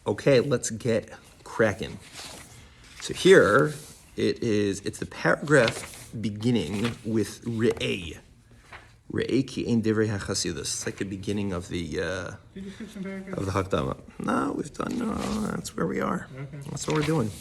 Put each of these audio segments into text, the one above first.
Okay, let's get cracking. So here it's the paragraph beginning with Re'eh. Re'eh ki ein divrei hachasidus. It's like the beginning of the Did you skip some paragraphs? of the Hakdama. No, we've done. No, that's where we are. Okay. That's what we're doing.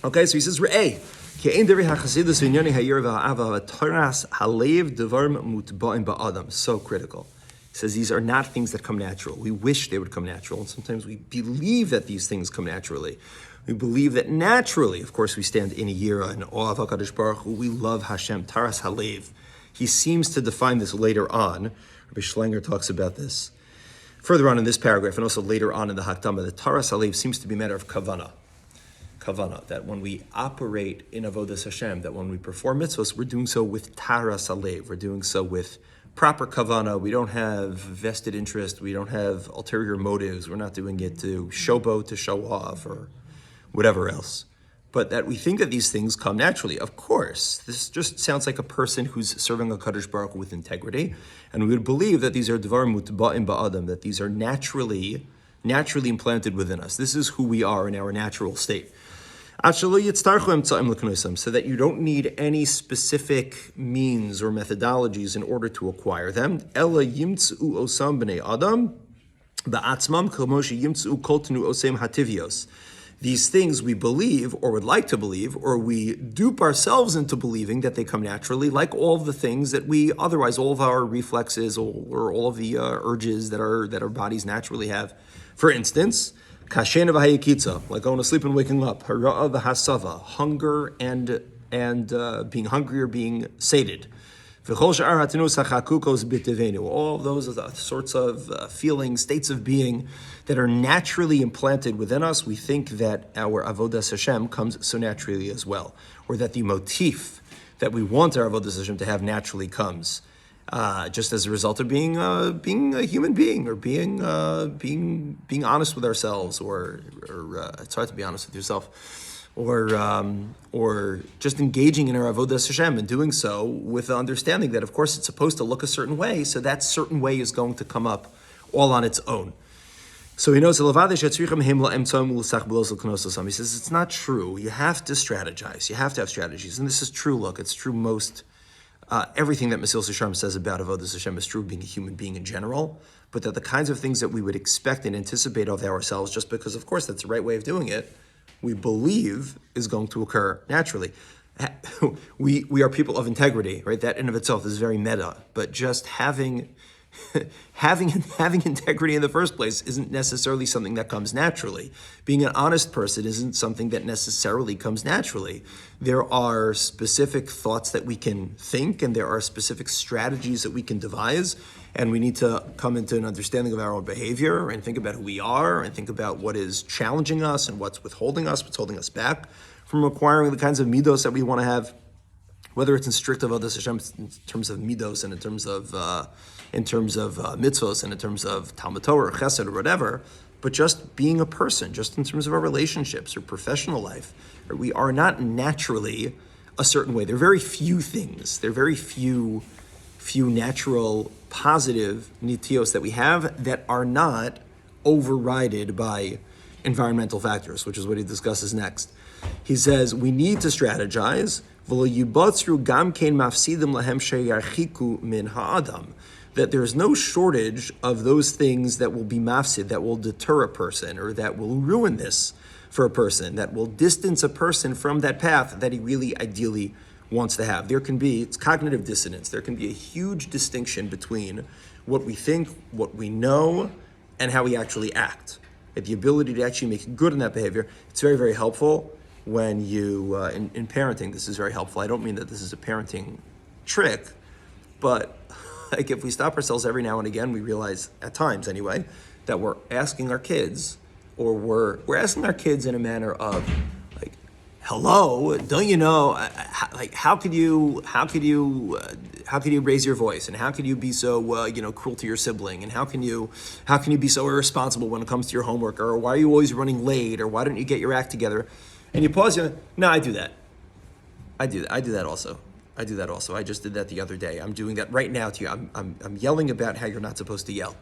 Okay, so he says Re'eh ki ein divrei hachasidus v'nyoni hayir v'ha'ava v'toras halev devarim mutba'im ba'adam. So critical. He says these are not things that come natural. We wish they would come natural, and sometimes we believe that these things come naturally. We believe that naturally, of course, we stand in a yira and awe of HaKadosh Baruch Hu. We love Hashem, Taras Halev. He seems to define this later on. Rabbi Schlenger talks about this further on in this paragraph, and also later on in the Hakdama. The Taras Halev seems to be a matter of kavana. Kavana, that when we operate in Avodas Hashem, that when we perform mitzvahs, we're doing so with Taras Halev. We're doing so with proper kavana. We don't have vested interest. We don't have ulterior motives. We're not doing it to showboat, to show off, or whatever else. But that we think that these things come naturally. Of course, this just sounds like a person who's serving a Kadosh Baruch Hu with integrity, and we would believe that these are dvarim mutba'im ba'adam, that these are naturally implanted within us. This is who we are in our natural state. So that you don't need any specific means or methodologies in order to acquire them. Ella yimtzu osam b'nei adam ba'atzmam k'moshi yimtzu kol tenu osem hativios. These things we believe, or would like to believe, or we dupe ourselves into believing that they come naturally, like all of the things that we otherwise, all of our reflexes, or all of the urges that our bodies naturally have. For instance, kashena v'hayikitza, like going to sleep and waking up, hara'a v'hasava, hunger and being hungry or being sated. All those are the sorts of feelings, states of being that are naturally implanted within us. We think that our Avodas Hashem comes so naturally as well, or that the motif that we want our Avodas Hashem to have naturally comes just as a result of being a human being, or being honest with ourselves, or it's hard to be honest with yourself. Or just engaging in our Avodas Hashem and doing so with the understanding that, of course, it's supposed to look a certain way, so that certain way is going to come up all on its own. So he knows, he says it's not true. You have to strategize. You have to have strategies. And this is true, look, it's true most, everything that Mesilas Yesharim says about Avodas Hashem is true of being a human being in general, but that the kinds of things that we would expect and anticipate of ourselves, just because, of course, that's the right way of doing it, we believe is going to occur naturally. We are people of integrity, right? That in of itself is very meta. But just having integrity in the first place isn't necessarily something that comes naturally. Being an honest person isn't something that necessarily comes naturally. There are specific thoughts that we can think, and there are specific strategies that we can devise, and we need to come into an understanding of our own behavior and think about who we are and think about what is challenging us and what's withholding us, what's holding us back from acquiring the kinds of midos that we want to have, whether it's in strict avodas Hashem in terms of midos and in terms of mitzvos and in terms of Talmud Torah or Chesed or whatever, but just being a person, just in terms of our relationships or professional life. We are not naturally a certain way. There are very few things. There are very few natural positive nitios that we have that are not overridden by environmental factors, which is what he discusses next. He says we need to strategize that there's no shortage of those things that will be mafsid, that will deter a person, or that will ruin this for a person, that will distance a person from that path that he really ideally wants to have. It's cognitive dissonance. There can be a huge distinction between what we think, what we know, and how we actually act. The ability to actually make good in that behavior, it's very, very helpful when you, in parenting, this is very helpful. I don't mean that this is a parenting trick, but like if we stop ourselves every now and again, we realize, at times anyway, that we're asking our kids, or we're asking our kids in a manner of, like, hello, don't you know, how could you raise your voice, and how could you be so cruel to your sibling, and how can you be so irresponsible when it comes to your homework, or why are you always running late, or why don't you get your act together? And you pause, no, I do that. I do that also. I just did that the other day. I'm doing that right now to you. I'm yelling about how you're not supposed to yell.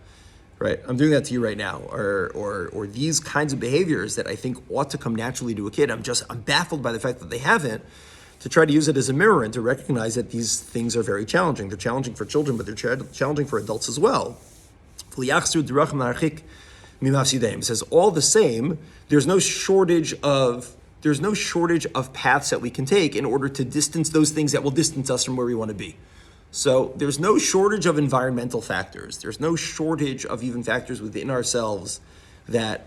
right? I'm doing that to you right now, or these kinds of behaviors that I think ought to come naturally to a kid. I'm baffled by the fact that they haven't. To try to use it as a mirror and to recognize that these things are very challenging. They're challenging for children, but they're challenging for adults as well. It says all the same, there's no shortage of paths that we can take in order to distance those things that will distance us from where we want to be. So there's no shortage of environmental factors. There's no shortage of even factors within ourselves that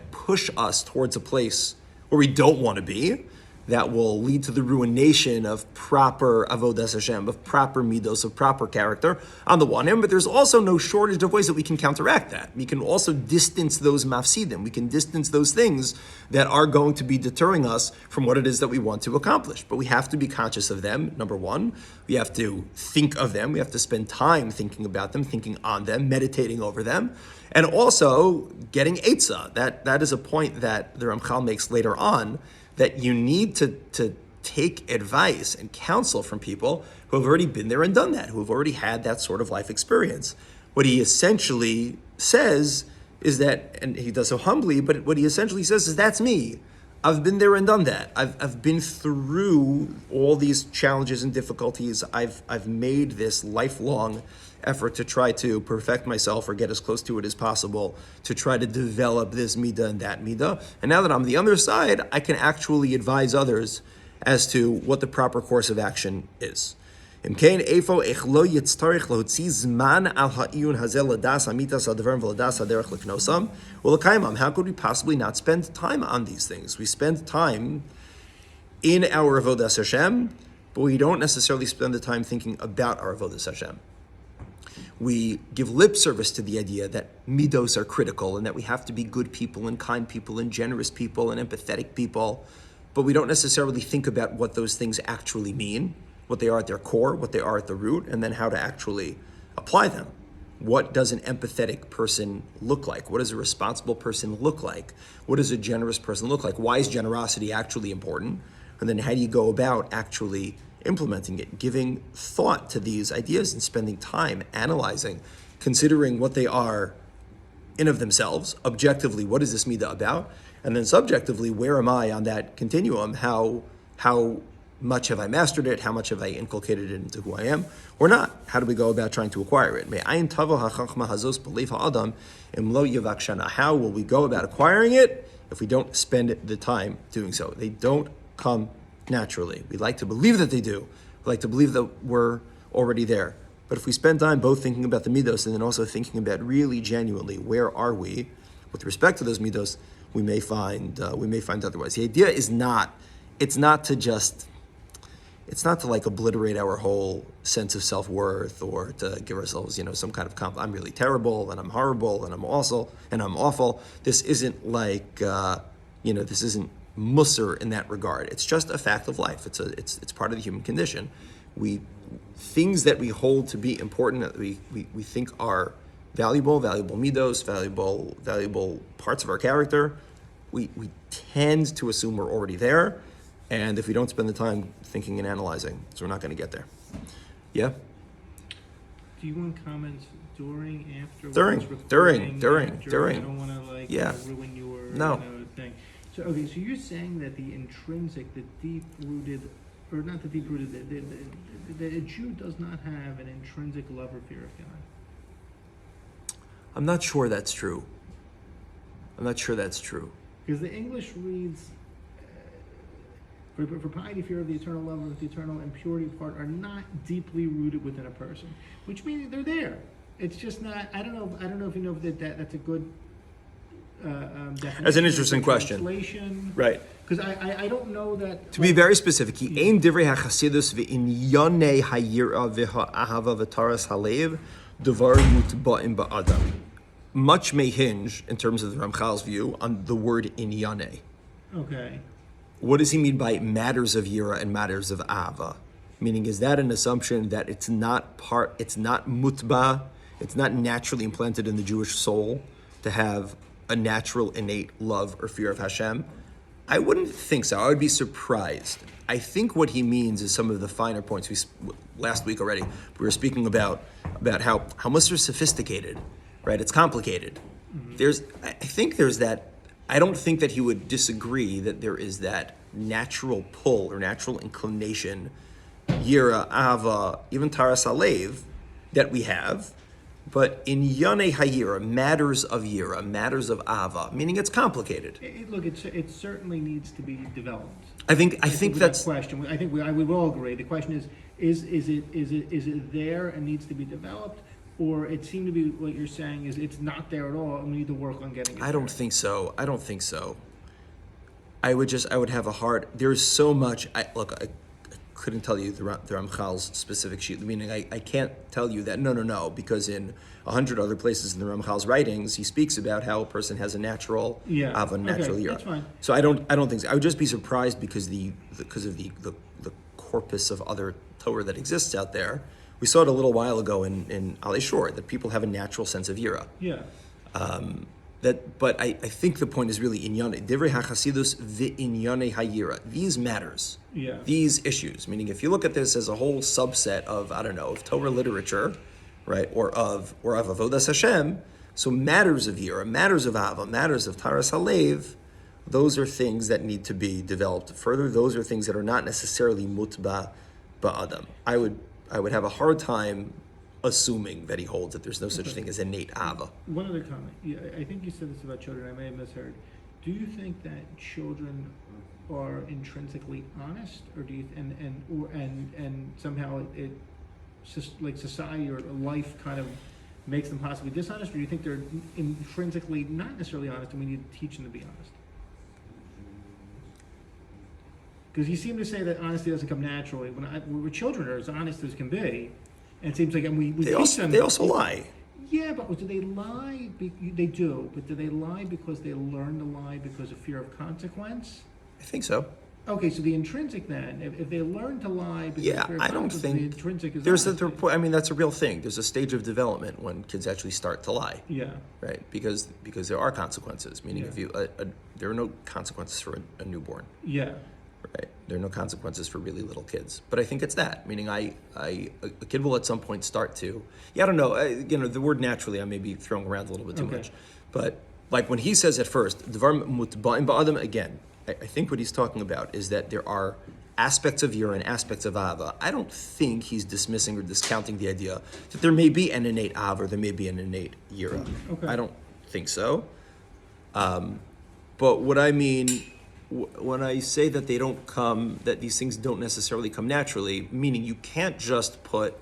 push us towards a place where we don't want to be, that will lead to the ruination of proper avodas Hashem, of proper midos, of proper character on the one hand, but there's also no shortage of ways that we can counteract that. We can also distance those mafsidim. We can distance those things that are going to be deterring us from what it is that we want to accomplish. But we have to be conscious of them, number one. We have to think of them. We have to spend time thinking about them, thinking on them, meditating over them, and also getting eitzah. That is a point that the Ramchal makes later on, that you need to take advice and counsel from people who have already been there and done that, who have already had that sort of life experience. What he essentially says is that, and he does so humbly, but what he essentially says is, that's me. I've been there and done that. I've been through all these challenges and difficulties. I've made this lifelong effort to try to perfect myself or get as close to it as possible, to try to develop this midah and that midah. And now that I'm the other side, I can actually advise others as to what the proper course of action is. How could we possibly not spend time on these things? We spend time in our avodas Hashem, but we don't necessarily spend the time thinking about our avodas Hashem. We give lip service to the idea that midos are critical and that we have to be good people and kind people and generous people and empathetic people, but we don't necessarily think about what those things actually mean, what they are at their core, what they are at the root, and then how to actually apply them. What does an empathetic person look like? What does a responsible person look like? What does a generous person look like? Why is generosity actually important? And then how do you go about actually implementing it, giving thought to these ideas and spending time analyzing, considering what they are in of themselves, objectively, what is this midah about? And then subjectively, where am I on that continuum? How much have I mastered it? How much have I inculcated it into who I am? Or not? How do we go about trying to acquire it? How will we go about acquiring it if we don't spend the time doing so? They don't come naturally. We like to believe that they do. We like to believe that we're already there. But if we spend time both thinking about the midos and then also thinking about really genuinely where are we with respect to those midos, we may find otherwise. The idea is not to like obliterate our whole sense of self-worth or to give ourselves, some kind of I'm really terrible and I'm horrible and I'm awful. This isn't like, this isn't musser in that regard. It's just a fact of life. It's part of the human condition. Things that we hold to be important, that we think are valuable midos, valuable parts of our character, we tend to assume we're already there. And if we don't spend the time thinking and analyzing, so we're not going to get there. Yeah? Do you want comments during, after? During. I don't want to ruin your thing. So you're saying that the intrinsic, the deep-rooted, or not the deep-rooted, that a Jew does not have an intrinsic love or fear of God. I'm not sure that's true. Because the English reads, for piety, fear of the eternal, love of the eternal, and purity of heart are not deeply rooted within a person, which means they're there. It's just not. I don't know if you know that's a good definition. That's an interesting question. Right. Because I don't know that. To be very specific, ein divrei hachasidus ve'inyonei hayira v'ha'ahava v'taras halev devar mutba'im ba'adam. Much may hinge, in terms of the Ramchal's view, on the word inyane. Okay. What does he mean by matters of yira and matters of ahava? Meaning, is that an assumption that it's not mutba, it's not naturally implanted in the Jewish soul to have a natural, innate love or fear of Hashem? I wouldn't think so. I would be surprised. I think what he means is some of the finer points. Last week already, we were speaking about how much they're sophisticated, right? It's complicated. I think there's that. I don't think that he would disagree that there is that natural pull or natural inclination, yira, ava, even taras alev, that we have. But in Yane Hayira, matters of Yira, matters of Ava, meaning it's complicated. Look, it certainly needs to be developed. I think that's the question. I think we will all agree. The question is it there and needs to be developed, or it seemed to be what you're saying is it's not there at all and we need to work on getting it. I don't think so. I would have a hard. There's so much. I couldn't tell you the Ramchal's specific sheet, meaning I can't tell you that, no, because in 100 other places in the Ramchal's writings, he speaks about how a person has a natural Ava, natural Yira. That's fine. So I don't think so. I would just be surprised because of the corpus of other Torah that exists out there. We saw it a little while ago in Alei Shor, that people have a natural sense of Yira. Yeah. But I think the point is really inyane. Divrei hachasidus v'inyane hayira. These matters. Yeah. These issues. Meaning, if you look at this as a whole subset of of Torah literature, right, or of avodas Hashem, so matters of yira, matters of ava, matters of taras halev, those are things that need to be developed further. Those are things that are not necessarily mutba ba'adam. I would have a hard time assuming that he holds that there's no such thing as innate ava. One other comment. Yeah, I think you said this about children. I may have misheard. Do you think that children are intrinsically honest, or do you and somehow it just like society or life kind of makes them possibly dishonest, or do you think they're intrinsically not necessarily honest, and we need to teach them to be honest? Because you seem to say that honesty doesn't come naturally. When children are as honest as can be. And it seems like, and we teach them. They also lie. Yeah, but do they lie? They do, but do they lie because they learn to lie because of fear of consequence? I think so. Okay, so the intrinsic then, if they learn to lie because of fear of I don't consequence, think the intrinsic is there's honesty. I mean, that's a real thing. There's a stage of development when kids actually start to lie. Yeah. Right, because there are consequences. Meaning, Yeah. if you there are no consequences for a newborn. Yeah. Right, there are no consequences for really little kids. But I think it's that. Meaning, a kid will at some point start to. I don't know. The word naturally, I may be throwing around a little bit too much. But like when he says at first, "Dvar mutba'im ba'adam," again, I think what he's talking about is that there are aspects of Yira and aspects of Ava. I don't think he's dismissing or discounting the idea that there may be an innate Ava or there may be an innate Yira. Okay. I don't think so. But what I mean when I say that that these things don't necessarily come naturally, meaning you can't just put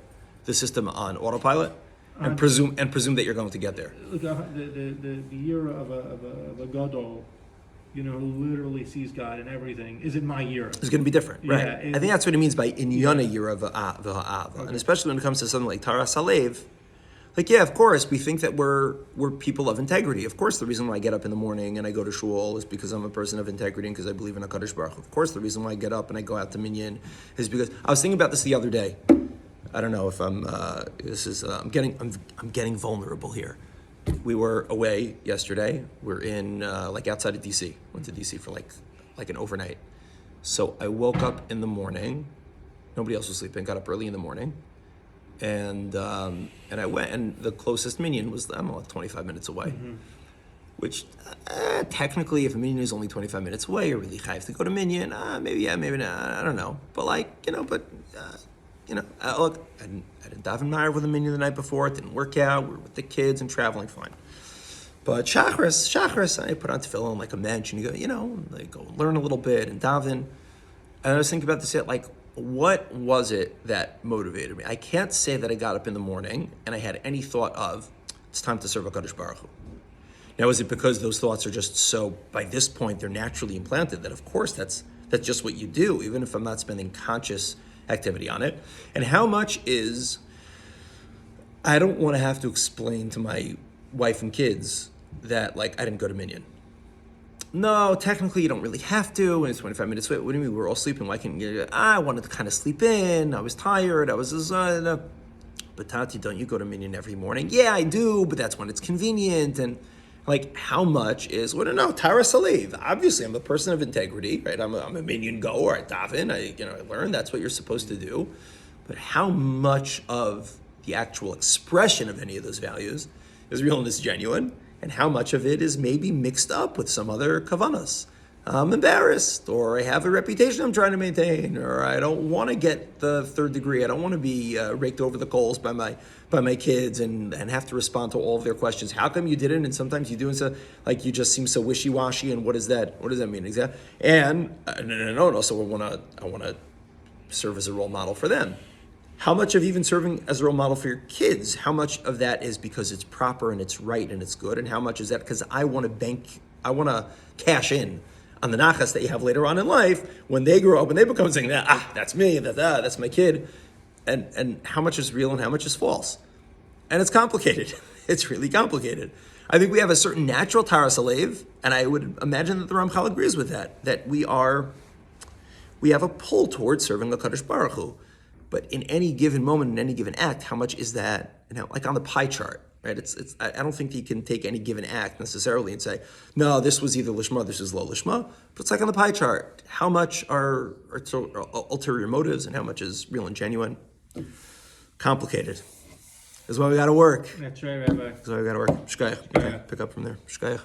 the system on autopilot and presume that you're going to get there. Look, the year of a gadol, who literally sees God in everything, is in my year. It's going to be different, right? Yeah, I think that's what he means by inyana yira v'ha'ava, and especially when it comes to something like taras halev. Like, yeah, of course, we think that we're people of integrity. Of course, the reason why I get up in the morning and I go to shul is because I'm a person of integrity and because I believe in HaKadosh Baruch Hu. Of course, the reason why I get up and I go out to Minyan is because I was thinking about this the other day. I don't know if I'm getting vulnerable here. We were away yesterday. We're in outside of DC. Went to DC for like an overnight. So I woke up in the morning. Nobody else was sleeping. Got up early in the morning. And I went, and the closest minyan was 25 minutes away, which technically, if a minyan is only 25 minutes away, you're really chayav to go to minyan. Maybe yeah, maybe not. I don't know. But look, I didn't daven ma'ariv with a minyan the night before. It didn't work out. We were with the kids and traveling fine. But shachris, I put on tefillin like a mensch, and you go learn a little bit and daven. And I was thinking about this what was it that motivated me? I can't say that I got up in the morning and I had any thought of, it's time to serve HaKadosh Baruch Hu. Now, is it because those thoughts are just so, by this point, they're naturally implanted, that of course that's just what you do, even if I'm not spending conscious activity on it? And how much is, I don't want to have to explain to my wife and kids that, I didn't go to Minyan. No, technically you don't really have to, and it's 25 minutes. Wait, what do you mean? We're all sleeping. Why can't you? I wanted to kind of sleep in. I was tired. But Tati, don't you go to Minyan every morning? Yeah, I do, but that's when it's convenient. And how much is, no, Tara Salev. Obviously, I'm a person of integrity, right? I'm a Minyan goer. I daven. I learn. That's what you're supposed to do. But how much of the actual expression of any of those values is real and is genuine, and how much of it is maybe mixed up with some other kavanas. I'm embarrassed, or I have a reputation I'm trying to maintain, or I don't want to get the third degree. I don't want to be raked over the coals by my kids and have to respond to all of their questions. How come you didn't? And sometimes you do, and so like you just seem so wishy-washy. And what does that mean exactly? And no. So I want to serve as a role model for them. How much of even serving as a role model for your kids? How much of that is because it's proper and it's right and it's good, and how much is that because I want to cash in on the nachas that you have later on in life when they grow up and they become saying, that's me, that's my kid, and how much is real and how much is false, and it's complicated. It's really complicated. I think we have a certain natural taras alev, and I would imagine that the Ramchal agrees with that we have a pull towards serving the Kadosh Baruch Hu. But in any given moment, in any given act, how much is that? Like on the pie chart, right? I don't think that you can take any given act necessarily and say, no, this was either lishma, this is lo lishma. But it's like on the pie chart. How much are ulterior motives and how much is real and genuine? Complicated. This is why we got to work. That's right, Rabbi. This is why we got to work. Shkayach. Okay, pick up from there. Shkayach.